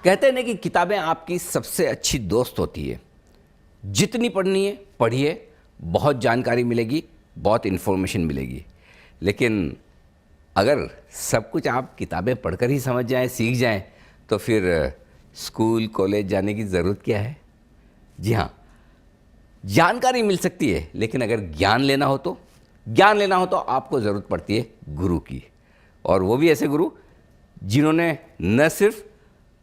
कहते हैं ना कि किताबें आपकी सबसे अच्छी दोस्त होती है। जितनी पढ़नी है पढ़िए, बहुत जानकारी मिलेगी, बहुत इन्फॉर्मेशन मिलेगी। लेकिन अगर सब कुछ आप किताबें पढ़कर ही समझ जाएं, सीख जाएं, तो फिर स्कूल कॉलेज जाने की ज़रूरत क्या है। जी हाँ, जानकारी मिल सकती है, लेकिन अगर ज्ञान लेना हो तो आपको ज़रूरत पड़ती है गुरु की। और वो भी ऐसे गुरु जिन्होंने न सिर्फ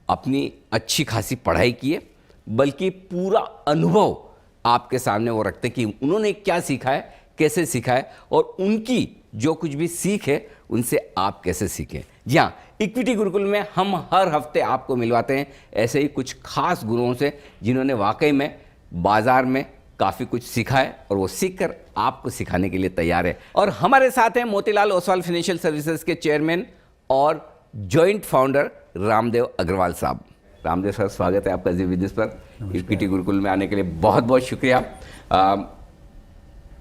अपनी अच्छी खासी पढ़ाई की है, बल्कि पूरा अनुभव आपके सामने वो रखते कि उन्होंने क्या सीखा है, कैसे सीखा है, और उनकी जो कुछ भी सीख है उनसे आप कैसे सीखें। जी हाँ, इक्विटी गुरुकुल में हम हर हफ्ते आपको मिलवाते हैं ऐसे ही कुछ खास गुरुओं से जिन्होंने वाकई में बाजार में काफ़ी कुछ सीखा है और वो सीखकर आपको सिखाने के लिए तैयार है। और हमारे साथ हैं मोतीलाल ओसवाल फाइनेंशियल सर्विसेज के चेयरमैन और जॉइंट फाउंडर रामदेव अग्रवाल साहब। रामदेव सर, स्वागत है आपका जी बिजनेस पर। इक्विटी गुरुकुल में आने के लिए बहुत बहुत शुक्रिया।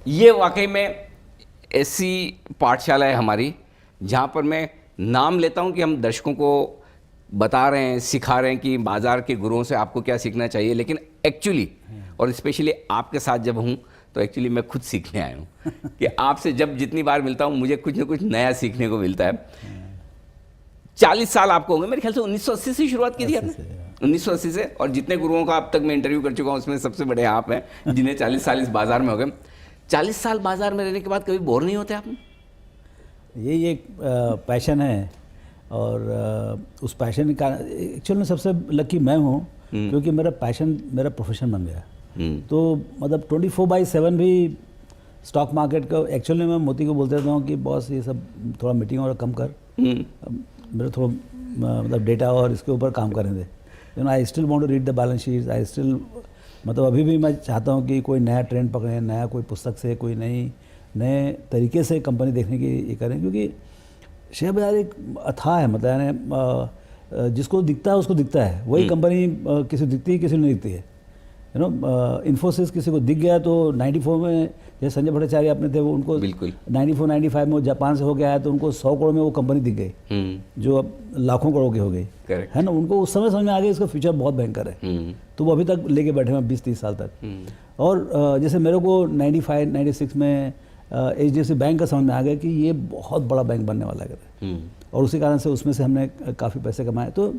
ये वाकई में ऐसी पाठशाला है हमारी जहाँ पर मैं नाम लेता हूँ कि हम दर्शकों को बता रहे हैं, सिखा रहे हैं कि बाज़ार के गुरुओं से आपको क्या सीखना चाहिए। लेकिन एक्चुअली और स्पेशली आपके साथ जब हूँ तो एक्चुअली मैं खुद सीखने आया हूँ कि आपसे जब जितनी बार मिलता हूँ मुझे कुछ ना कुछ नया सीखने को मिलता है। 40 साल आपको होंगे मेरे ख्याल से। 1980 से शुरुआत की थी आपने? 1980 से। और जितने गुरुओं का अब तक मैं इंटरव्यू कर चुका हूँ उसमें सबसे बड़े आप हैं जिन्हें 40 साल इस बाज़ार में हो गए। 40 साल बाज़ार में रहने के बाद कभी बोर नहीं होते आप? यही एक पैशन है और उस पैशन का एक्चुअल में सबसे लकी मैं हूँ क्योंकि मेरा पैशन मेरा प्रोफेशन बन गया। तो मतलब 24/7 भी स्टॉक मार्केट का एक्चुअली मैं मोती को बोलते रहता हूँ कि बॉस ये सब थोड़ा मीटिंग और कम कर, मेरा थोड़ा मतलब डेटा और इसके ऊपर काम करने दे। You know I still want to read the balance sheet, I still मतलब अभी भी मैं चाहता हूँ कि कोई नया ट्रेंड पकड़ें, नया कोई पुस्तक से कोई नए तरीके से कंपनी देखने की ये करें, क्योंकि शेयर बाजार एक अथाह है। मतलब यानी जिसको दिखता है उसको दिखता है, वही कंपनी किसी दिखती है किसी नहीं दिखती है। यू नो इन्फोसिस किसी को दिख गया तो 94 में जैसे संजय भट्टाचार्य अपने थे वो उनको बिल्कुल 94-95 में वो जापान से होके आया तो उनको 100 करोड़ में वो कंपनी दिख गई जो अब लाखों करोड़ की हो गई है ना। उनको उस समय समझ में आ गया इसका फ्यूचर बहुत भयंकर है, तो वो अभी तक लेके बैठे हैं 20-30 साल तक। और जैसे मेरे को 95-96 में HDFC बैंक का समझ में आ गया कि ये बहुत बड़ा बैंक बनने वाला है और उसी कारण से उसमें से हमने काफ़ी पैसे कमाए। तो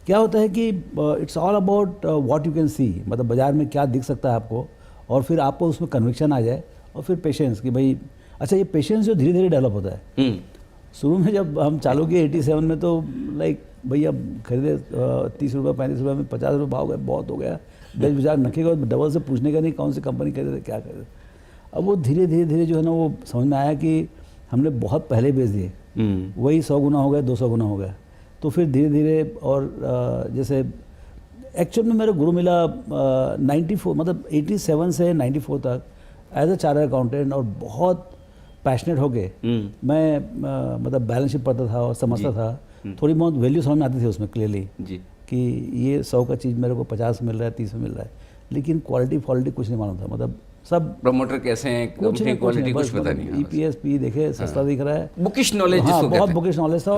क्या होता है कि it's all about what you can see, मतलब बाज़ार में क्या दिख सकता है आपको, और फिर आपको उसमें कन्विक्शन आ जाए, और फिर पेशेंस कि भाई अच्छा ये पेशेंस जो धीरे धीरे डेवलप होता है। शुरू में जब हम चालू किए 87 में तो लाइक भैया खरीदे 30 रुपये 35 रुपये में 50 रुपये भाव गए, बहुत हो गया, बेच बाजार नखेगा, डबल से पूछने का नहीं कौन सी कंपनी खरीदे क्या खरीदे। अब वो धीरे धीरे जो है ना वो समझ में आया कि हमने बहुत पहले बेच दिए, वही 100 गुना हो गया, 200 गुना हो गया। तो फिर धीरे धीरे और जैसे एक्चुअल में मेरा गुरु मिला 94 मतलब 87 से 94 तक एज अ चार्टर्ड अकाउंटेंट, और बहुत पैशनेट हो गए। मैं मतलब बैलेंस शीट पढ़ता था और समझता था, थोड़ी बहुत वैल्यू समझ में आती थी उसमें क्लियरली कि ये 100 का चीज़ मेरे को 50 मिल रहा है, 30 में मिल रहा है, लेकिन क्वालिटी कुछ नहीं मालूम था। मतलब सब प्रमोटर कैसे हैं, कंपनी क्वालिटी कुछ पता नहीं। EPS P देखे सस्ता दिख रहा है, बुकिश नॉलेज, हाँ बहुत बुकिश नॉलेज था।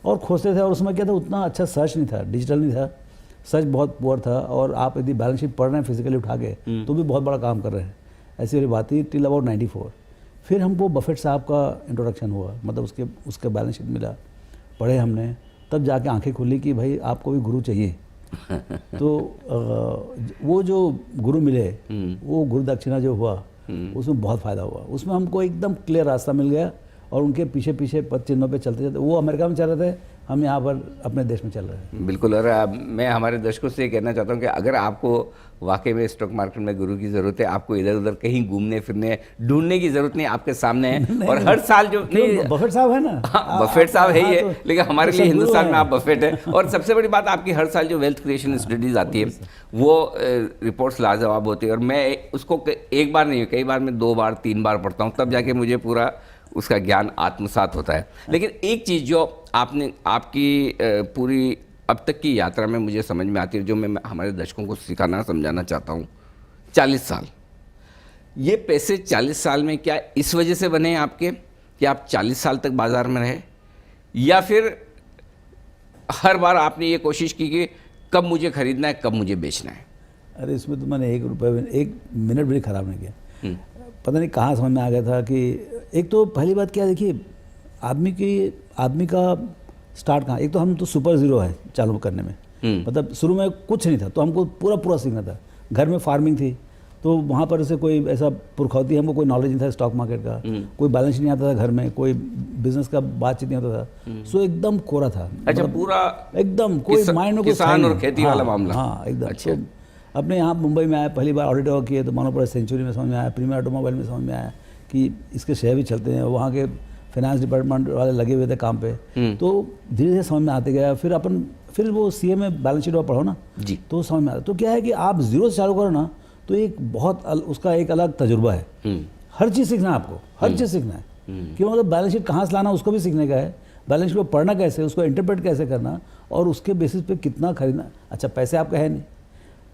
और खोजते थे, और उसमें क्या था उतना अच्छा सर्च नहीं था, डिजिटल नहीं था, सर्च बहुत पुअर था। और आप यदि बैलेंस शीट पढ़ रहे हैं फिजिकली उठा के तो भी बहुत बड़ा काम कर रहे हैं। ऐसी वाली बात थी टिल अबाउट 94। फिर हमको बफेट साहब का इंट्रोडक्शन हुआ, मतलब उसके बैलेंस शीट मिला, पढ़े हमने, तब जाके आंखें खुली कि भाई आपको भी गुरु चाहिए। तो वो जो गुरु मिले, वो गुरु दक्षिणा जो हुआ उसमें बहुत फ़ायदा हुआ। उसमें हमको एकदम क्लियर रास्ता मिल गया, और उनके पीछे पीछे पद चिन्हों पे चलते चलते वो अमेरिका में चल रहे थे, हम यहाँ पर अपने देश में चल रहे हैं। बिल्कुल। और मैं हमारे दर्शकों से ये कहना चाहता हूँ कि अगर आपको वाकई में स्टॉक मार्केट में गुरु की ज़रूरत है, आपको इधर उधर कहीं घूमने फिरने ढूंढने की ज़रूरत नहीं, आपके सामने है। और हर साल जो नहीं, बफेट साहब है ना, हाँ, बफेट साहब है ही है, लेकिन हमारे लिए हिंदुस्तान में आप बफेट है। और सबसे बड़ी बात, आपकी हर साल जो वेल्थ क्रिएशन स्टडीज़ आती है वो रिपोर्ट्स लाजवाब होती है, और मैं उसको एक बार नहीं, कई बार मैं 2 बार 3 बार पढ़ता हूँ, तब जाके मुझे पूरा उसका ज्ञान आत्मसात होता है। लेकिन एक चीज़ जो आपकी पूरी अब तक की यात्रा में मुझे समझ में आती है, जो मैं हमारे दर्शकों को सिखाना समझाना चाहता हूँ, 40 साल, ये पैसे 40 साल में क्या इस वजह से बने आपके कि आप 40 साल तक बाज़ार में रहे, या फिर हर बार आपने ये कोशिश की कि कब मुझे खरीदना है, कब मुझे बेचना है? अरे इसमें तो मैंने 1 मिनट भी खराब नहीं किया। पता नहीं कहाँ समझ में आ गया था कि एक तो पहली बात क्या, देखिए आदमी का स्टार्ट कहाँ, एक तो हम तो सुपर ज़ीरो है चालू करने में, मतलब शुरू में कुछ नहीं था तो हमको पूरा सीखना था। घर में फार्मिंग थी तो वहाँ पर से कोई ऐसा पुरखौती, हमको कोई नॉलेज नहीं था स्टॉक मार्केट का, कोई बैलेंस नहीं आता था घर में, कोई बिजनेस का बातचीत नहीं होता था, सो एकदम कोरा था। अच्छा, पूरा एकदम कोई माइंड में किसान और खेती वाला मामला। हाँ एकदम। अच्छा। तो अपने यहाँ मुंबई में आया, पहली बार ऑडिट वर्क किए तो मानो पड़ा सेंचुरी में समझ में आया, प्रीमियर ऑटोमोबाइल में समझ में आया कि इसके शेयर भी चलते हैं, वहाँ के फाइनेंस डिपार्टमेंट वाले लगे हुए थे काम पे, तो धीरे धीरे समझ में आते गया। फिर वो सीए में बैलेंस शीट पढ़ो ना जी, तो समझ में आता। तो क्या है कि आप जीरो से चालू करो ना तो एक बहुत उसका एक अलग तजुर्बा है। हर चीज़ सीखना है आपको, हर चीज़ सीखना है कि मतलब बैलेंस शीट कहाँ से लाना उसको भी सीखने का है, बैलेंस शीट को पढ़ना कैसे, उसको इंटरप्रेट कैसे करना और उसके बेसिस पे कितना खरीदना। अच्छा, पैसे आपका है नहीं,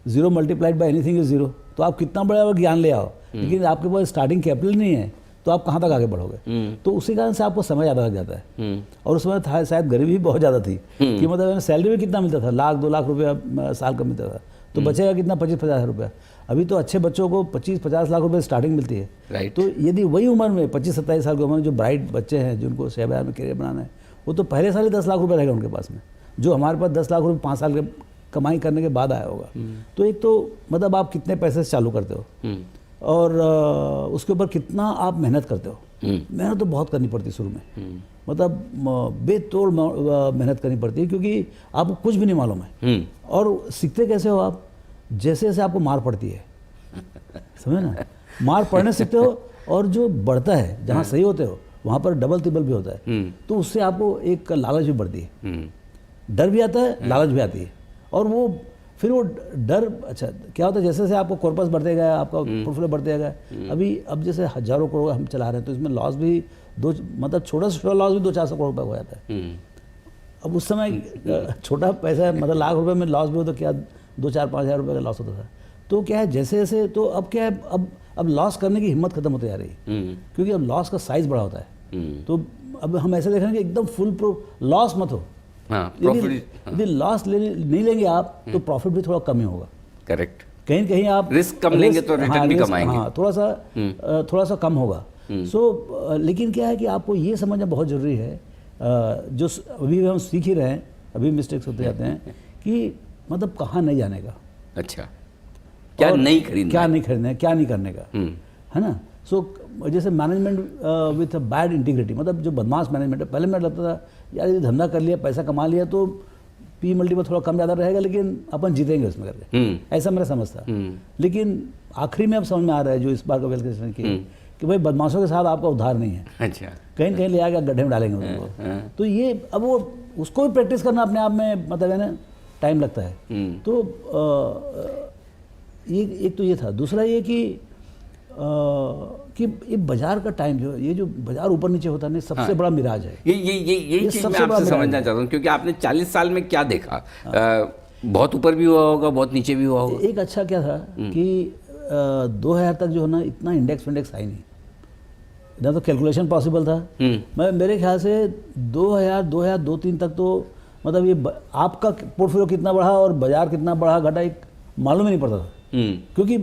0 मल्टीप्लाइड बाय एनीथिंग इज 0, तो आप कितना बड़ा ज्ञान ले आओ, लेकिन आपके पास स्टार्टिंग कैपिटल नहीं है तो आप कहाँ तक आगे बढ़ोगे। तो उसी कारण से आपको समय ज़्यादा लग जाता है। और उस समय था शायद गरीबी भी बहुत ज़्यादा थी कि मतलब सैलरी भी कितना मिलता था, 1-2 लाख रुपया साल का मिलता था, तो बचेगा कितना, 25-50 हज़ार रुपया। अभी तो अच्छे बच्चों को 25-50 लाख रुपए स्टार्टिंग मिलती है। राइट। तो यदि वही उम्र में 25-27 साल की उम्र में जो ब्राइट बच्चे हैं जिनको शेयर बाजार में करियर बनाना है, वो तो पहले साल ही 10 लाख रुपए रहेगा उनके पास में, जो हमारे पास 10 लाख रुपए 5 साल के कमाई करने के बाद आया होगा। तो एक तो मतलब आप कितने पैसे से चालू करते हो और उसके ऊपर कितना आप मेहनत करते हो। मेहनत तो बहुत करनी पड़ती है शुरू में, मतलब बेतोड़ मेहनत करनी पड़ती है क्योंकि आपको कुछ भी नहीं मालूम है। और सीखते कैसे हो आप, जैसे जैसे आपको मार पड़ती है, समझे ना, मार पड़ने सीखते हो और जो बढ़ता है जहाँ सही होते हो वहाँ पर डबल ट्रिपल भी होता है, तो उससे आपको एक लालच भी बढ़ती है, डर भी आता है, लालच भी आती है। और वो फिर वो डर, अच्छा क्या होता है, जैसे जैसे आपको कॉर्पस बढ़ते गया, आपका पोर्टफोलियो बढ़ते गया, अब जैसे हजारों करोड़ हम चला रहे हैं तो इसमें लॉस भी मतलब छोटा से छोटा लॉस भी 200-400 करोड़ रुपये हो जाता है। अब उस समय छोटा पैसा मतलब लाख रुपए में लॉस भी हो तो क्या 2-4-5 हज़ार रुपये का लॉस होता था। तो क्या है, जैसे जैसे तो अब क्या है, अब लॉस करने की हिम्मत खत्म होती जा रही है क्योंकि अब लॉस का साइज बड़ा होता है। तो अब हम ऐसे देख रहे हैं कि एकदम फुल लॉस मत हो। यदि लॉस नहीं लेंगे आप तो प्रॉफिट भी थोड़ा कम ही होगा। करेक्ट। कहीं कहीं आप रिस्क कम लेंगे तो रिटर्न भी कम आएंगे। हाँ, थोड़ा सा कम होगा। सो लेकिन क्या है कि आपको ये समझना बहुत ज़रूरी है, जो अभी हम सीख ही रहे हैं, अभी मिस्टेक्स होते जाते हैं कि मतलब कहाँ नहीं जाने का। अच्छा, क्या नहीं खरीदना, क्या नहीं खरीदना है, क्या नहीं करने का, है ना। सो जैसे management with a bad integrity, मतलब जो बदमाश मैनेजमेंट है, पहले मैं लगता था यार ये धंधा कर लिया, पैसा कमा लिया तो पी मल्टीपल थोड़ा कम ज़्यादा रहेगा लेकिन अपन जीतेंगे उसमें करके, ऐसा मेरा समझ था। लेकिन आखिरी में अब समझ में आ रहा है जो इस बार का वेल्थ कि भाई बदमाशों के साथ आपका उद्धार नहीं है। अच्छा, कहीं कहीं ले आकर गड्ढे में डालेंगे उनको। तो ये अब वो उसको भी प्रैक्टिस करना अपने आप में मतलब है ना, टाइम लगता है। तो ये एक तो ये था। दूसरा ये कि ये बाजार का टाइम जो है, ये जो बाजार ऊपर नीचे होता है, सबसे बड़ा मिराज है। ये चीज़ मैं आपसे समझना चाहता हूँ क्योंकि आपने 40 साल में क्या देखा, बहुत ऊपर भी हुआ होगा, बहुत नीचे भी हुआ होगा। एक अच्छा क्या था कि 2000 तक जो है ना इतना इंडेक्स आई नहीं, इतना तो कैलकुलेशन पॉसिबल था। मैं मेरे ख्याल से 2002-2003 तक तो मतलब ये आपका पोर्टफोलियो कितना बढ़ा और बाजार कितना बढ़ा घटा एक मालूम ही नहीं पड़ता था क्योंकि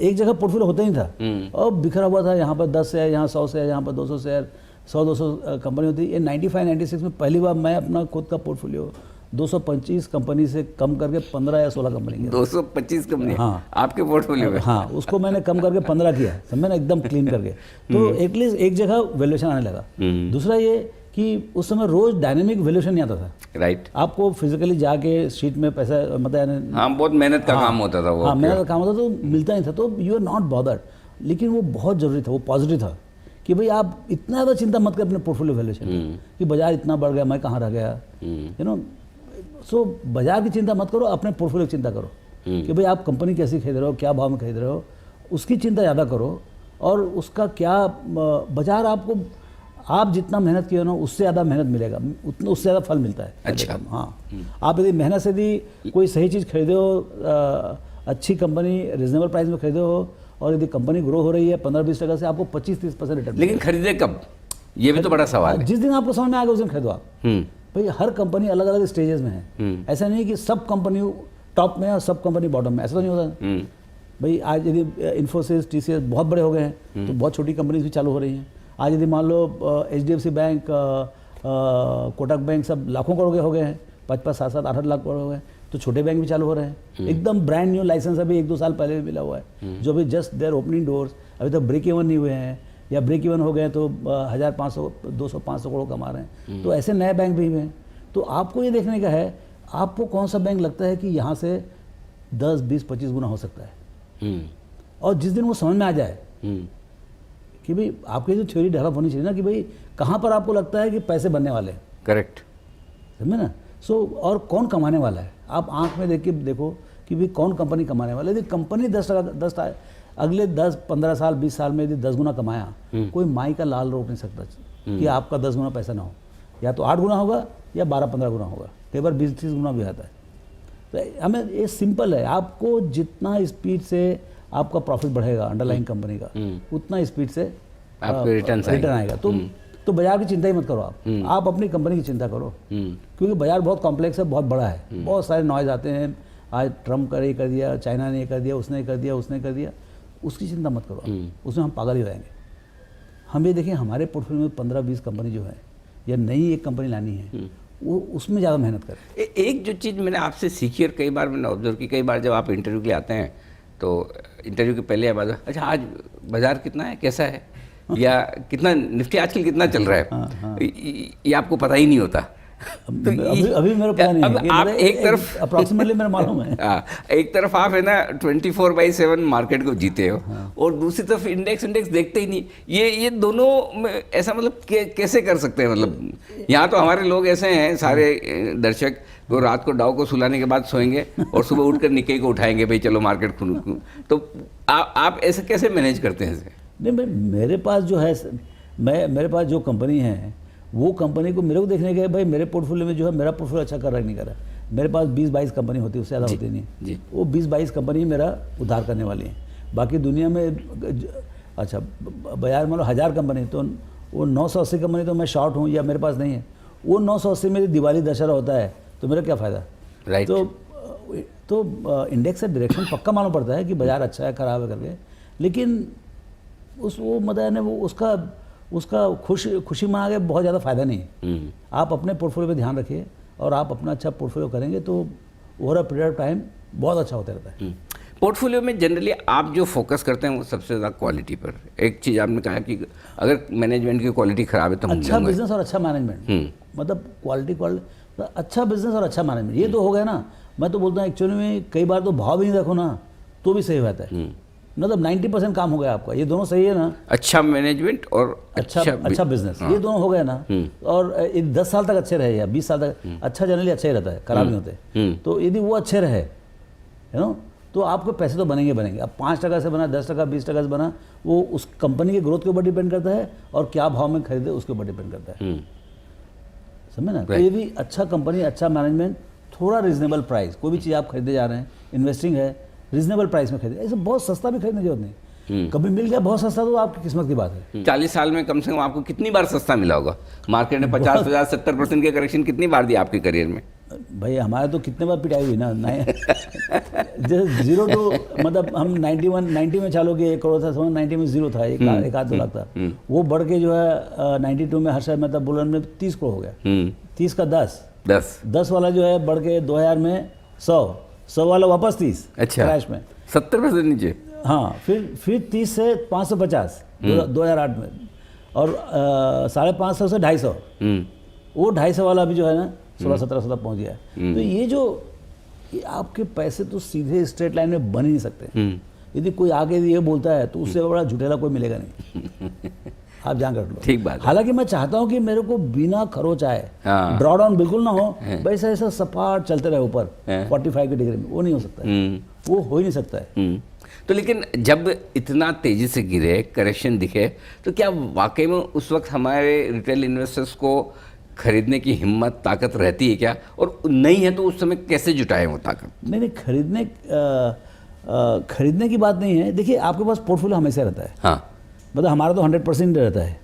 एक जगह पोर्टफोलियो होता ही था और बिखरा हुआ था। यहाँ पर 10 शेयर, यहाँ 100 शेयर, यहाँ पर 200 शेयर, 100-200 कंपनी होती है। 95-96 में पहली बार मैं अपना खुद का पोर्टफोलियो 225 कंपनी से कम करके 15 या 16 कंपनी किया। 225 कंपनी? हाँ, आपके पोर्टफोलियो में? हाँ, उसको मैंने कम करके 15 किया, समझे ना, एकदम क्लीन करके। तो एटलीस्ट एक जगह वैल्यूएशन आने लगा। दूसरा ये कि उस समय रोज डायनेमिक वैल्यूएशन नहीं आता था। राइट। आपको फिजिकली जाके शीट में पैसा मतलब हाँ, बहुत मेहनत का काम होता था वो। हाँ, मेहनत का काम होता तो मिलता नहीं था, तो यू आर नॉट बॉदर्ड। लेकिन वो बहुत जरूरी था, वो पॉजिटिव था कि भाई आप इतना ज़्यादा चिंता मत कर अपने पोर्टफोलियो वैल्यूएशन कि बाजार इतना बढ़ गया, मैं कहाँ रह गया, यू नो। सो बाजार की चिंता मत करो, अपने पोर्टफोलियो की चिंता करो कि भाई आप कंपनी कैसी खरीद रहे हो, क्या भाव में खरीद रहे हो, उसकी चिंता ज़्यादा करो। और उसका क्या बाजार आपको, आप जितना मेहनत किए ना उससे ज़्यादा मेहनत मिलेगा, उतना उससे ज़्यादा फल मिलता है। अच्छा। हाँ, आप यदि मेहनत से यदि कोई सही चीज़ खरीदे हो, अच्छी कंपनी रिजनेबल प्राइस में खरीदे हो और यदि कंपनी ग्रो हो रही है 15-20% से, आपको 25-30% रिटर्न। लेकिन खरीदे कब, ये भी तो बड़ा सवाल है। जिस दिन आपको समझ में आ गया उस दिन खरीदो आप। भाई हर कंपनी अलग अलग स्टेजेस में है। ऐसा नहीं है कि सब कंपनी टॉप में है और सब कंपनी बॉटम में, ऐसा तो नहीं होता। भाई आज यदि इन्फोसिस, TCS बहुत बड़े हो गए हैं तो बहुत छोटी कंपनीज भी चालू हो रही हैं। आज यदि मान लो HDFC बैंक, कोटक बैंक सब लाखों करोड़ के हो गए हैं, 5-5, 7-7, 8-8 लाख करोड़ हो गए, तो छोटे बैंक भी चालू हो रहे हैं। एकदम ब्रांड न्यू लाइसेंस अभी 1-2 साल पहले भी मिला हुआ है, जो अभी जस्ट देयर ओपनिंग डोर्स, अभी तो ब्रेक इवन नहीं हुए हैं या ब्रेक इवन हो गए तो 1500, 200, 500 करोड़ कमा रहे हैं। तो ऐसे नए बैंक भी हैं। तो आपको ये देखने का है आपको कौन सा बैंक लगता है कि यहाँ से 10, 20, 25 गुना हो सकता है। और जिस दिन वो समझ में आ जाए कि भाई आपकी जो थ्योरी डेवलप होनी चाहिए ना कि भाई कहाँ पर आपको लगता है कि पैसे बनने वाले हैं, करेक्ट, समझे ना। और कौन कमाने वाला है, आप आंख में देख के देखो कि भाई कौन कंपनी कमाने वाला है। यदि कंपनी 10 अगले 10, 15 साल, 20 साल में यदि 10 गुना कमाया, कोई माई का लाल रोक नहीं सकता कि आपका 10 गुना पैसा ना हो। या तो 8 गुना होगा या 12-15 गुना होगा, कई बार 20-30 गुना भी आता है। तो हमें ये सिंपल है, आपको जितना स्पीड से आपका प्रॉफिट बढ़ेगा अंडरलाइंग कंपनी का, उतना स्पीड से आपके रिटर्न आएगा। तो बाजार की चिंता ही मत करो आप अपनी कंपनी की चिंता करो, क्योंकि बाजार बहुत कॉम्प्लेक्स है, बहुत बड़ा है, बहुत सारे नॉइज आते हैं। आज ट्रम्प का ये कर दिया, चाइना ने ये कर दिया, उसने कर दिया, उसने कर दिया, उसकी चिंता मत करो, उसमें हम पागल ही रहेंगे। हम ये देखें हमारे पोर्टफोलियो में 15-20 कंपनी जो है या नई एक कंपनी लानी है, वो उसमें ज़्यादा मेहनत करें। एक जो चीज़ मैंने आपसे सीखी और कई बार मैंने ऑब्जर्व की, कई बार जब आप इंटरव्यू के लिए आते हैं तो इंटरव्यू के पहले या बाद, अच्छा आज बाजार कितना है, कैसा है, या कितना निफ्टी आजकल कितना चल रहा है, ये आपको पता ही नहीं होता। तो अभी मेरे पता नहीं है, आप एक तरफ अप्रॉक्सीमेटली मेरा मालूम है। एक तरफ आप है ना 24/7 मार्केट को जीते हो, और दूसरी तरफ इंडेक्स देखते ही नहीं। ये दोनों में ऐसा मतलब कैसे कर सकते हैं? मतलब यहाँ तो हमारे लोग ऐसे हैं, सारे दर्शक, वो रात को डाउ को सुलाने के बाद सोएंगे और सुबह उठकर निक्के को उठाएंगे, भाई चलो मार्केट खुल। तो आप ऐसे कैसे मैनेज करते हैं? नहीं भाई, मेरे पास जो है, मेरे पास जो कंपनी है वो कंपनी को मेरे को देखने का, भाई मेरे पोर्टफोलियो में जो है मेरा पोर्टफोलियो अच्छा कर रहा है नहीं कर रहा है। मेरे पास 20-22 कंपनी होती है, उससे ज़्यादा होती नहीं जी। वो 20-22 कंपनी मेरा उधार करने वाली है। बाकी दुनिया में अच्छा बाजार मान लो 1000 कंपनी, तो वो 980 कंपनी तो मैं शॉर्ट हूँ या मेरे पास नहीं है। वो 980 में दिवाली दशहरा होता है तो मेरा क्या फ़ायदा? राइट। तो इंडेक्स से डायरेक्शन पक्का मालूम पड़ता है कि बाजार अच्छा है खराब है करके, लेकिन वो मतलब वो उसका खुशी मना के बहुत ज़्यादा फायदा नहीं है। आप अपने पोर्टफोलियो पे ध्यान रखिए और आप अपना अच्छा पोर्टफोलियो करेंगे तो over a period of time बहुत अच्छा होता रहता है। पोर्टफोलियो में जनरली आप जो फोकस करते हैं वो सबसे ज़्यादा क्वालिटी पर। एक चीज़ आपने कहा कि अगर मैनेजमेंट की क्वालिटी खराब है तो अच्छा बिजनेस और अच्छा मैनेजमेंट, मतलब क्वालिटी अच्छा बिजनेस और अच्छा मैनेजमेंट, ये तो हो गया ना। मैं तो बोलता हूँ एक्चुअली में कई बार तो भाव भी नहीं रखो ना तो भी सही रहता है, मतलब 90% काम हो गया आपका। ये दोनों सही है ना, अच्छा मैनेजमेंट और अच्छा बिजनेस, ये दोनों हो गए ना। और 10 साल तक अच्छे रहे या 20 साल तक, अच्छा जनरली अच्छा ही रहता है, खराब नहीं होते। तो यदि वो अच्छे रहे है ना, तो आपके पैसे तो बनेंगे। अब 5% से बना, 10%, 20% से बना, वो उस कंपनी के ग्रोथ के ऊपर डिपेंड करता है और क्या भाव में खरीदे उसके ऊपर डिपेंड करता है, समझे ना। तो यदि अच्छा कंपनी, अच्छा मैनेजमेंट, थोड़ा रीजनेबल प्राइस, कोई भी चीज़ आप खरीदे जा रहे हैं, इन्वेस्टिंग है, रीजनेबल प्राइस में खरीदे। ऐसे बहुत सस्ता भी खरीदने की जरूरत नहीं, कभी मिल गया बहुत सस्ता तो आपकी किस्मत की बात है। 40 साल में कम से कम आपको कितनी बार सस्ता मिला होगा? मार्केट ने 50, 70% के करेक्शन कितनी बार दिया आपके करियर में? भाई हमारे तो कितने बार पिटाई हुई ना। जैसे 0 टू मतलब हम 90 में चालू किए 1 करोड़ था, 90 में 0 था, एक आध 2 लाख था। वो बढ़ के जो है 92 में हर साल मतलब बुलन में 30 करोड़ हो गया। 30 का 10 वाला जो है बढ़ के 2000 में 100 वाला वापस 30। अच्छा, क्रैश में 70% नीचे। हाँ, फिर 30 से 550 2008 में, और 550 से 250। वो 250 वाला भी जो है ना 16-17 तक पहुंच गया। तो ये आपके पैसे तो सीधे स्ट्रेट लाइन में बन ही नहीं सकते। यदि कोई आगे ये बोलता है तो उससे बड़ा झूठेला कोई मिलेगा नहीं। आप जान कर लो, ठीक बात है। हालांकि मैं चाहता हूं कि मेरे को बिना खरोच आए, ड्रॉ डाउन बिल्कुल ना हो, वैसा ऐसा सपाट चलते रहे ऊपर 45 की डिग्री में, वो नहीं हो सकता है, वो हो ही नहीं सकता है। तो लेकिन जब इतना तेजी से गिरे, करेक्शन दिखे, तो क्या वाकई में उस वक्त हमारे रिटेल इन्वेस्टर्स को खरीदने की हिम्मत, ताकत रहती है क्या? और नहीं है तो उस समय कैसे जुटाएं वो ताकत? नहीं, खरीदने की बात नहीं है। देखिए आपके पास पोर्टफोलियो हमेशा रहता है, हाँ, मतलब हमारा तो 100% रहता है।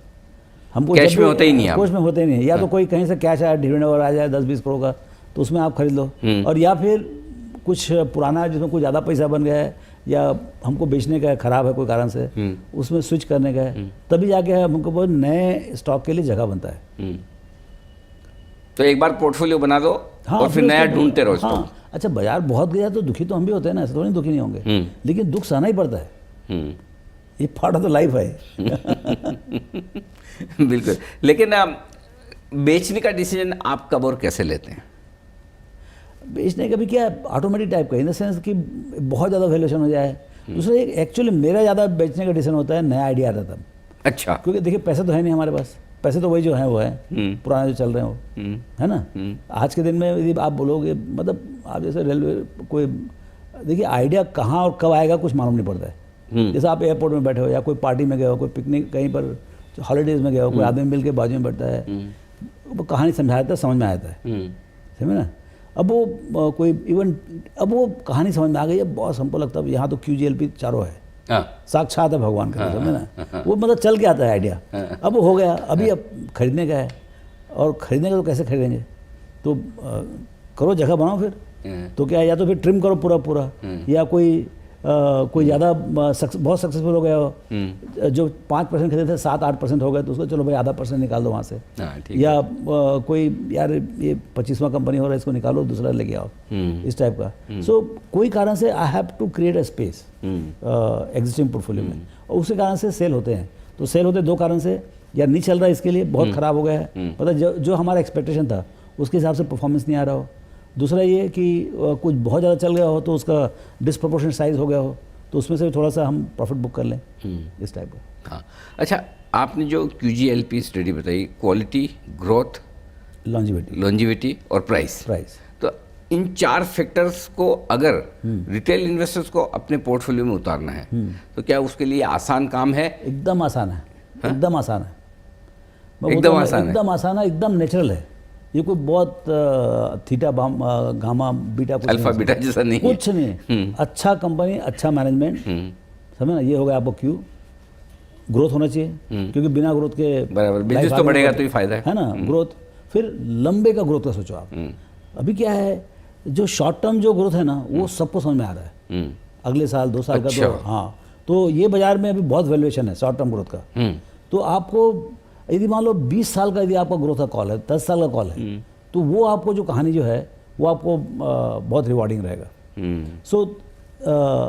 हमको कैश जब में भी- होते ही नहीं आप। कैश में होते ही नहीं, या तो कोई कहीं से कैश आया डिविडेंड और आ जाए 10-20 करोड़ का, तो उसमें आप खरीद लो, और या फिर कुछ पुराना जिसमें कुछ ज़्यादा पैसा बन गया है या हमको बेचने का है, खराब है कोई कारण से, उसमें स्विच करने का है, तभी जाके हमको वो नए स्टॉक के लिए जगह बनता है। तो एक बार पोर्टफोलियो बना दो और फिर नया उसको- ढूंढते रहो इसको। हाँ, अच्छा बाजार बहुत गया तो दुखी तो हम भी होते हैं ना, ऐसे थोड़ी दुखी नहीं होंगे, लेकिन दुख सहना ही पड़ता है, हम्म, ये पार्ट ऑफ द लाइफ है। बिल्कुल। लेकिन बेचने का डिसीजन आप कब और कैसे लेते हैं? बेचने का भी क्या है, ऑटोमेटिक टाइप का, इन द सेंस कि बहुत ज़्यादा वैल्यूएशन हो जाए। दूसरा एक एक्चुअली मेरा ज़्यादा बेचने का डिसीजन होता है नया आइडिया आता तब, अच्छा। क्योंकि देखिए पैसे तो है नहीं हमारे पास, पैसे तो वही जो है वो है, पुराने जो चल रहे हैं वो, है ना। आज के दिन में यदि आप बोलोगे, मतलब आप जैसे रेलवे कोई, देखिए आइडिया कहाँ और कब आएगा कुछ मालूम नहीं पड़ता है। जैसे आप एयरपोर्ट में बैठे हो या कोई पार्टी में गए हो, कोई पिकनिक कहीं पर हॉलीडेज में गए हो, कोई आदमी मिल के बाजू में बैठता है, वो कहानी समझाता है, समझ में आता है, समझे ना। अब वो कोई इवन अब वो कहानी समझ में आ गई है, बहुत हमको लगता है यहाँ तो QGLP चारों है, हाँ, साक्षात है भगवान का, समझे ना। वो मतलब चल के आता है आइडिया, अब वो हो गया, अभी अब खरीदने का है, और खरीदने का तो कैसे खरीदेंगे, तो करो जगह बनाओ फिर, तो क्या, या तो फिर ट्रिम करो पूरा पूरा, या कोई ज़्यादा बहुत सक्सेसफुल हो गया हो, जो 5% खरीदे थे 7-8% हो गए, तो उसको चलो भाई आधा % निकाल दो वहाँ से, हाँ, ठीक। या कोई यार ये 25वां कंपनी हो रहा है, इसको निकालो दूसरा लेके आओ, इस टाइप का। सो कोई कारण से I have to create a space existing portfolio में, और उसी कारण से सेल होते हैं। तो सेल होते 2 कारण से, या नहीं चल रहा है इसके लिए, बहुत ख़राब हो गया है, मतलब जो हमारा एक्सपेक्टेशन था उसके हिसाब से परफॉर्मेंस नहीं आ रहा हो। दूसरा ये कि कुछ बहुत ज़्यादा चल गया हो तो उसका डिस्प्रोपोर्शनेट साइज़ हो गया हो, तो उसमें से भी थोड़ा सा हम प्रॉफिट बुक कर लें, इस टाइप का। हाँ, अच्छा, आपने जो QGLP स्टडी बताई, क्वालिटी, ग्रोथ, लॉन्जिविटी और प्राइस, तो इन 4 फैक्टर्स को अगर रिटेल इन्वेस्टर्स को अपने पोर्टफोलियो में उतारना है, तो क्या उसके लिए आसान काम है? एकदम आसान है, एकदम आसान है, मैं एकदम बोलता हूँ, आसान है? एकदम आसान है, एकदम नेचुरल है। ये कोई बहुत थीटा गामा बीटा कुछ अल्फा नहीं है, बीटा जैसा नहीं है। कुछ नहीं, अच्छा कंपनी, अच्छा मैनेजमेंट, समझे ना, ये हो गया आपको क्यू। ग्रोथ होना चाहिए, क्योंकि बिना ग्रोथ के बराबर, बिजनेस life तो आगे बढ़ेगा नहीं तो ही फायदा है ना, ग्रोथ। फिर लंबे का ग्रोथ का सोचो आप। अभी क्या है, जो शॉर्ट टर्म जो ग्रोथ है ना, वो सबको समझ में आ रहा है, अगले साल 2 साल का, अच्छा। तो हाँ, तो ये बाजार में अभी बहुत वैल्यूएशन है शॉर्ट टर्म ग्रोथ का। तो आपको यदि मान लो 20 साल का यदि आपका ग्रोथ का कॉल है, 10 साल का कॉल है, तो वो आपको जो कहानी जो है वो आपको बहुत रिवॉर्डिंग रहेगा। सो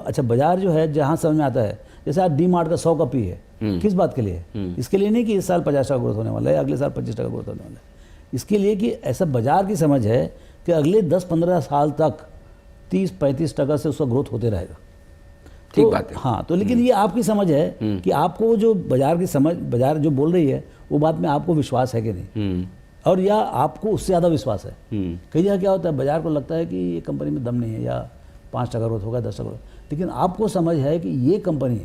अच्छा, बाजार जो है जहाँ समझ में आता है, जैसे आज DMart का 100 का P है, किस बात के लिए? इसके लिए नहीं कि इस साल 50% ग्रोथ होने वाला है, अगले साल 25% ग्रोथ होने वाला है, इसके लिए कि ऐसा बाजार की समझ है कि अगले 10-15 साल तक 30-35% से उसका ग्रोथ होते रहेगा। ठीक तो, बात है। हाँ, तो लेकिन ये आपकी समझ है कि आपको जो बाजार की समझ, बाजार जो बोल रही है वो बात में आपको विश्वास है कि नहीं, और या आपको उससे ज़्यादा विश्वास है। कई जगह क्या होता है, बाजार को लगता है कि ये कंपनी में दम नहीं है, या 5% ग्रोथ होगा, 10% ग्रोथ, लेकिन आपको समझ है कि ये कंपनी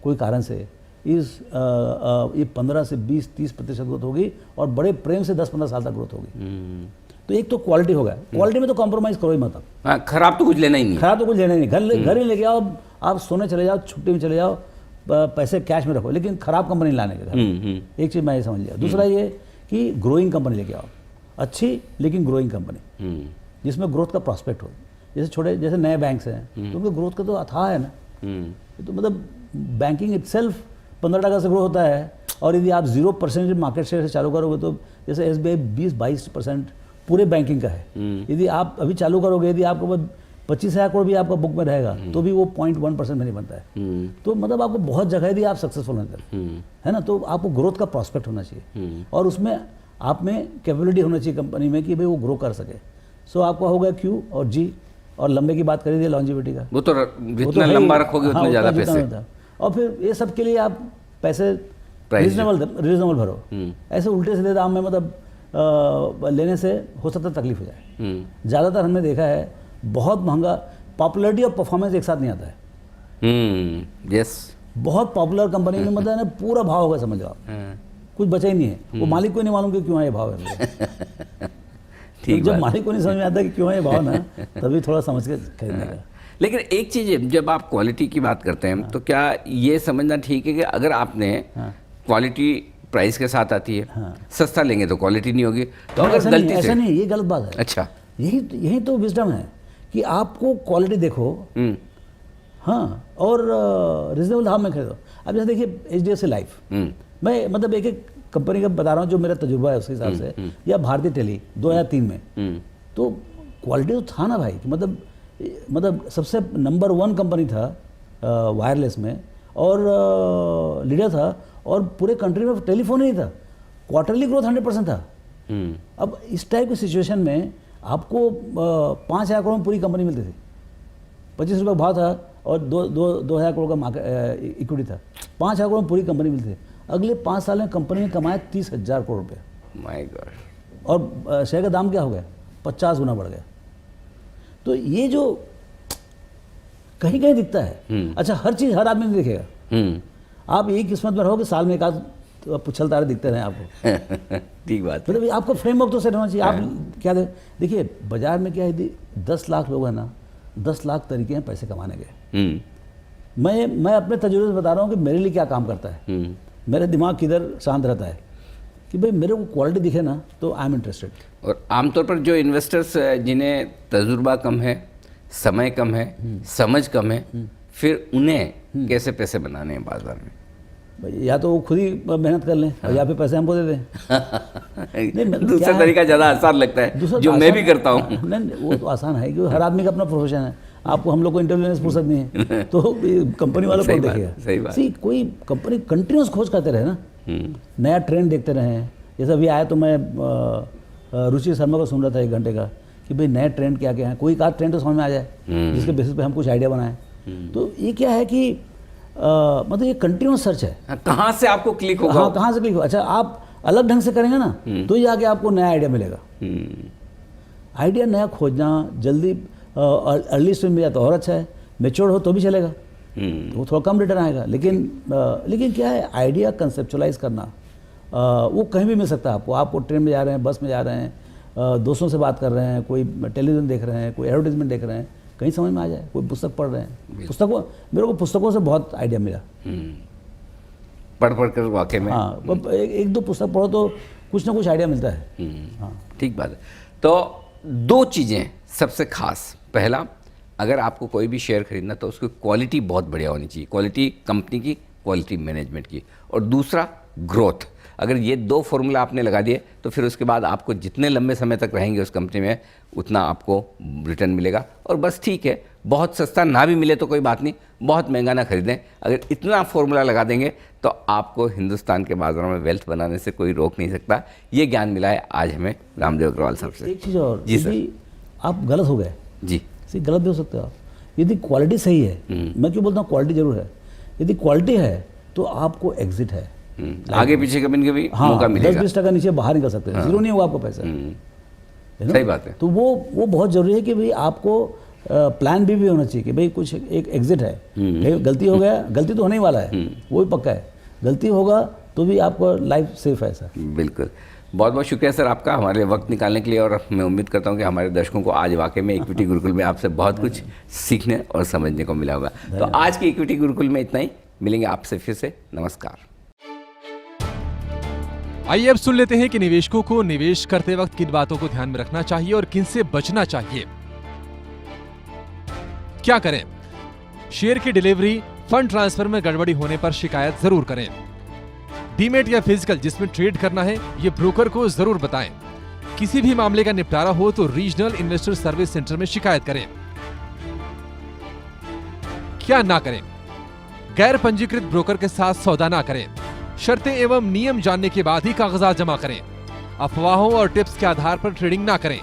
कोई कारण से ये 15 से 20-30% ग्रोथ होगी, और बड़े प्रेम से 10-15 साल तक ग्रोथ होगी। तो एक तो क्वालिटी होगा, क्वालिटी में तो कॉम्प्रोमाइज़ करो ही मत आप। हाँ, खराब तो कुछ लेना ही नहीं है। खराब तो कुछ लेना ही नहीं, घर ही लेके आओ, आप सोने चले जाओ, छुट्टी में चले जाओ, पैसे कैश में रखो, लेकिन खराब कंपनी लाने के घर। एक चीज़ मैं ये समझ लिया। दूसरा ये कि ग्रोइंग कंपनी लेके आओ, अच्छी लेकिन ग्रोइंग कंपनी, जिसमें ग्रोथ का प्रॉस्पेक्ट हो। जैसे नए बैंक्स हैं, तो उनके ग्रोथ का तो अथाह है ना, तो मतलब बैंकिंग इटसेल्फ 15% से ग्रो होता है, और यदि आप 0% मार्केट शेयर से चालू करोगे, तो जैसे SBI 20-22% पूरे बैंकिंग का है, यदि आप अभी चालू करोगे, यदि आपको 25,000 करोड़ भी आपका बुक में रहेगा, तो भी वो 0.1% में नहीं बनता है। तो मतलब आपको बहुत जगह यदि आप सक्सेसफुल है ना, तो आपको ग्रोथ का प्रॉस्पेक्ट होना चाहिए, और उसमें आप में कैपेबिलिटी होना चाहिए कंपनी में कि भाई वो ग्रो कर सके। सो आपका हो गया Q और G, और लंबे की बात करी थी लॉन्जिविटी का, वो तो जितना लंबा रखोगे उतने ज़्यादा पैसे। और फिर ये सब के लिए आप पैसे रीजनेबल भरो, ऐसे उल्टे सीधे दाम में मतलब लेने से हो सकता है तकलीफ हो जाए। ज़्यादातर हमने देखा है बहुत महंगा, पॉपुलैरिटी और परफॉर्मेंस एक साथ नहीं आता है। यस, बहुत पॉपुलर कंपनी में मतलब ना पूरा भाव होगा, समझ लो आप, कुछ बचा ही नहीं है, वो मालिक को नहीं मालूम कि क्यों है ये भाव है। ठीक, जब मालिक को नहीं समझ में आता कि क्यों है ये भाव ना, तभी थोड़ा समझ के खरीदने का। लेकिन एक चीज़ है, जब आप क्वालिटी की बात करते हैं, तो क्या ये समझना ठीक है कि अगर आपने क्वालिटी प्राइस के साथ आती है। हाँ। सस्ता लेंगे तो क्वालिटी नहीं होगी। तो अगर ऐसा नहीं, गलती ऐसा से, नहीं, ये गलत बात है। अच्छा, यही तो विजडम है कि आपको क्वालिटी देखो, हाँ, और रिजनेबल दाम में खरीदो। अब जैसे देखिए HDFC लाइफ, मैं मतलब एक एक कंपनी का बता रहा हूँ जो मेरा तजुर्बा है उसके हिसाब से, या भारतीय टेली 2003 में, तो क्वालिटी तो था ना भाई, कि मतलब सबसे नंबर 1 कंपनी था वायरलेस में, और लीडर था, और पूरे कंट्री में टेलीफोन ही था, क्वार्टरली ग्रोथ 100% था। अब इस टाइप की सिचुएशन में आपको 5,000 करोड़ में पूरी कंपनी मिलती थी, 25 रुपये भाव था, और 2,000 करोड़ का इक्विटी था, 5,000 करोड़ में पूरी कंपनी मिलती थी। अगले 5 साल में कंपनी ने कमाया 30,000 करोड़ रुपये, माय गॉड, और शेयर का दाम क्या हो गया, 50 गुना बढ़ गया। तो ये जो कहीं कहीं दिखता है, अच्छा हर चीज़ हर आदमी नहीं दिखेगा। आप यही किस्मत में रहो कि साल में एक आध पुछल तारे दिखते रहे आपको। ठीक बात है। मतलब आपका फ्रेमवर्क तो सेट होना चाहिए। आप क्या देखिए, बाजार में क्या है, 10 लाख लोग हैं ना, 10 लाख तरीके हैं पैसे कमाने के। मैं अपने तजुर्बे से बता रहा हूँ कि मेरे लिए क्या काम करता है। मेरा दिमाग किधर शांत रहता है कि भाई मेरे को क्वालिटी दिखे ना तो आई एम इंटरेस्टेड। और आमतौर पर जो इन्वेस्टर्स जिन्हें तजुर्बा कम है, समय कम है, समझ कम है, फिर उन्हें कैसे पैसे बनाने हैं बाजार में? या तो वो खुद ही मेहनत कर लें, और या फिर पैसे हमको दे दें। दूसरा तरीका ज़्यादा आसान लगता है, जो मैं भी करता हूँ। नहीं, वो तो आसान है क्योंकि हर आदमी का अपना प्रोफेशन है। आपको हम लोग को इंटेलिजेंस फुर्सत नहीं है, तो कंपनी वालों को देखेगा। सही बात। सी कोई कंपनी कंटिन्यूस खोज करते रहे ना, नया ट्रेंड देखते रहे। जैसे अभी आया तो मैं रुचि शर्मा को सुन रहा था 1 घंटे का, कि भाई नए ट्रेंड क्या क्या है, कोई एक आध ट्रेंड तो समझ में आ जाए जिसके बेसिस पे हम कुछ आइडिया बनाएं। तो ये क्या है कि मतलब ये कंटिन्यूस सर्च है, कहाँ से आपको क्लिक होगा। हाँ, कहाँ से क्लिक होगा। अच्छा, आप अलग ढंग से करेंगे ना, तो ही आके आपको नया आइडिया मिलेगा। आइडिया नया खोजना जल्दी अर्ली स्टेज में या तो और अच्छा है, मेच्योर हो तो भी चलेगा, वो थोड़ा कम रिटर्न आएगा। लेकिन क्या है, आइडिया कंसेप्चुलाइज करना वो कहीं भी मिल सकता है आपको। आपको ट्रेन में जा रहे हैं, बस में जा रहे हैं, दोस्तों से बात कर रहे हैं, कोई टेलीविज़न देख रहे हैं, कोई एडवर्टाइजमेंट देख रहे हैं, कहीं समझ में आ जाए, कोई पुस्तक पढ़ रहे हैं। मेरे को पुस्तकों से बहुत आइडिया मिला, पढ़ कर वाकई में। हाँ, एक दो पुस्तक पढ़ो तो कुछ ना कुछ आइडिया मिलता है। हाँ, ठीक बात है। तो 2 चीज़ें सबसे खास, पहला, अगर आपको कोई भी शेयर खरीदना तो उसकी क्वालिटी बहुत बढ़िया होनी चाहिए, क्वालिटी कंपनी की, क्वालिटी मैनेजमेंट की, और दूसरा ग्रोथ। अगर ये 2 फॉर्मूला आपने लगा दिए तो फिर उसके बाद आपको जितने लंबे समय तक रहेंगे उस कंपनी में उतना आपको रिटर्न मिलेगा। और बस ठीक है, बहुत सस्ता ना भी मिले तो कोई बात नहीं, बहुत महंगा ना खरीदें। अगर इतना फॉर्मूला लगा देंगे तो आपको हिंदुस्तान के बाजारों में वेल्थ बनाने से कोई रोक नहीं सकता। ये ज्ञान मिला है आज हमें रामदेव अग्रवाल साहब से। एक चीज़ और, जी सर। यदि आप गलत हो गए जी, गलत भी हो सकते हो आप। यदि क्वालिटी सही है, मैं क्यों बोलता हूँ क्वालिटी जरूर है, यदि क्वालिटी है तो आपको एग्जिट है, आगे पीछे कभी न कभी हाँ, मौका मिलेगा। 10-20% नीचे बाहर निकल सकते हैं, जीरो नहीं होगा आपको पैसा। सही बात है। तो वो बहुत जरूरी है कि भाई आपको प्लान भी होना चाहिए कि भाई कुछ एक एग्जिट है। भाई गलती हो गया, गलती तो होने ही वाला है, वो भी पक्का है, गलती होगा तो भी आपको लाइफ सेफ है सर। बिल्कुल, बहुत बहुत शुक्रिया सर आपका हमारे लिए वक्त निकालने के लिए। और मैं उम्मीद करता हूँ कि हमारे दर्शकों को आज वाकई में इक्विटी गुरुकुल में आपसे बहुत कुछ सीखने और समझने को मिला होगा। तो आज के इक्विटी गुरुकुल में इतना ही, मिलेंगे आपसे फिर से। नमस्कार। आइए अब सुन लेते हैं कि निवेशकों को निवेश करते वक्त किन बातों को ध्यान में रखना चाहिए और किन से बचना चाहिए। क्या करें? शेयर की डिलीवरी, फंड ट्रांसफर में गड़बड़ी होने पर शिकायत जरूर करें। डीमेट या फिजिकल जिसमें ट्रेड करना है, ये ब्रोकर को जरूर बताएं। किसी भी मामले का निपटारा हो तो रीजनल इन्वेस्टर सर्विस सेंटर में शिकायत करें। क्या ना करें? गैर पंजीकृत ब्रोकर के साथ सौदा ना करें। शर्तें एवं नियम जानने के बाद ही कागजात जमा करें। अफवाहों और टिप्स के आधार पर ट्रेडिंग ना करें।